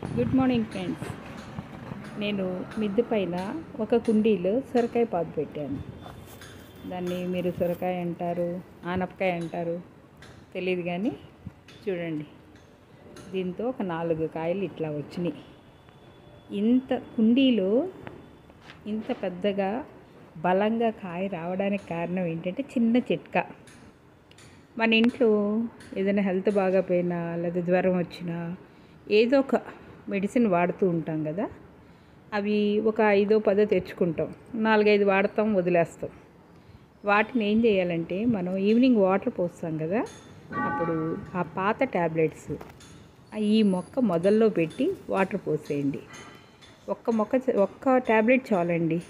Good morning friends. నేను మిద్దె పైన ఒక కుండీలో సొరకాయ పాదు పెట్టాను. దాన్ని మీరు సొరకాయ అంటారు, ఆనపకాయ అంటారు, తెలియదు కానీ చూడండి, దీంతో ఒక 4 కాయలు ఇట్లా వచ్చినాయి. ఇంత కుండీలో ఇంత పెద్దగా బలంగా కాయ రావడానికి కారణం ఏంటంటే చిన్న చిట్కా. మన ఇంట్లో ఏదైనా హెల్త్ బాగాపోయినా లేదా జ్వరం వచ్చినా ఏదో ఒక మెడిసిన్ వాడుతూ ఉంటాం కదా. అవి ఒక 5-10 తెచ్చుకుంటాం, 4-5 వాడతాం, వదిలేస్తాం. వాటిని ఏం చేయాలంటే మనం ఈవినింగ్ వాటర్ పోస్తాం కదా, అప్పుడు ఆ పాత ట్యాబ్లెట్స్ ఈ మొక్క మొదల్లో పెట్టి వాటర్ పోసేయండి. ఒక్క ట్యాబ్లెట్ చాలండి,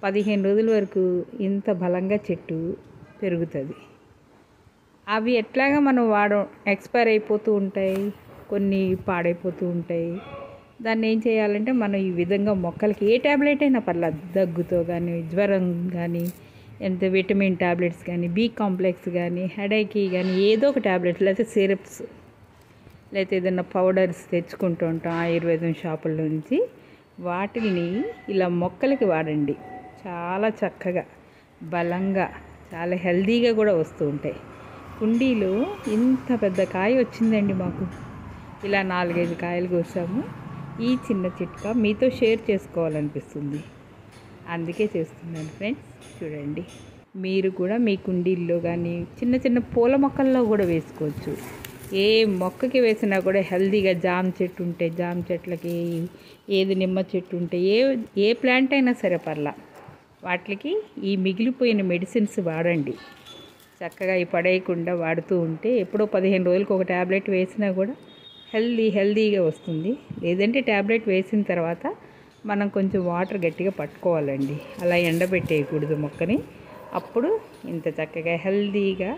15 రోజుల వరకు ఇంత బలంగా చెట్టు పెరుగుతుంది. అవి ఎట్లాగా మనం ఎక్స్పైర్ అయిపోతూ ఉంటాయి, కొన్ని పాడైపోతూ ఉంటాయి. దాన్ని ఏం చేయాలంటే మనం ఈ విధంగా మొక్కలకి ఏ ట్యాబ్లెట్ అయినా పర్లేదు, దగ్గుతో కానీ, జ్వరం కానీ, ఎంత విటమిన్ ట్యాబ్లెట్స్ కానీ, బి కాంప్లెక్స్ కానీ, హెడేక్కి కానీ ఏదో ఒక ట్యాబ్లెట్స్, లేకపోతే సిరప్స్, లేకపోతే ఏదైనా పౌడర్స్ తెచ్చుకుంటూ ఉంటాం ఆయుర్వేదం షాపుల నుంచి. వాటిని ఇలా మొక్కలకి వాడండి. చాలా చక్కగా బలంగా చాలా హెల్దీగా కూడా వస్తూ ఉంటాయి. కుండీలో ఇంత పెద్ద కాయ వచ్చిందండి మాకు. ఇలా 4-5 కాయలు కోసాము. ఈ చిన్న చిట్కా మీతో షేర్ చేసుకోవాలనిపిస్తుంది, అందుకే చేస్తున్నాను ఫ్రెండ్స్. చూడండి, మీరు కూడా మీ కుండీల్లో కానీ చిన్న చిన్న పూల మొక్కల్లో కూడా వేసుకోవచ్చు. ఏ మొక్కకి వేసినా కూడా హెల్దీగా జామ చెట్టు ఉంటే జామ చెట్లకి, ఏది నిమ్మ చెట్టు ఉంటే ఏ ప్లాంట్ అయినా సరే పర్లా, వాటికి ఈ మిగిలిపోయిన మెడిసిన్స్ వాడండి. చక్కగా ఈ పడేయకుండా వాడుతూ ఉంటే ఎప్పుడో 15 రోజులకు ఒక ట్యాబ్లెట్ వేసినా కూడా హెల్దీగా వస్తుంది. లేదంటే ట్యాబ్లెట్ వేసిన తర్వాత మనం కొంచెం వాటర్ గట్టిగా పట్టుకోవాలండి, అలా ఎండబెట్టేయకూడదు మొక్కని. అప్పుడు ఇంత చక్కగా హెల్దీగా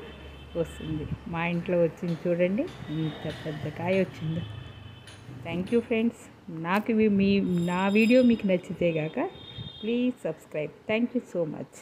వస్తుంది. మా ఇంట్లో వచ్చింది చూడండి, ఇంత పెద్ద కాయ వచ్చిందో. Thank you friends. నా వీడియో మీకు నచ్చితే గాక please subscribe. Thank you so much.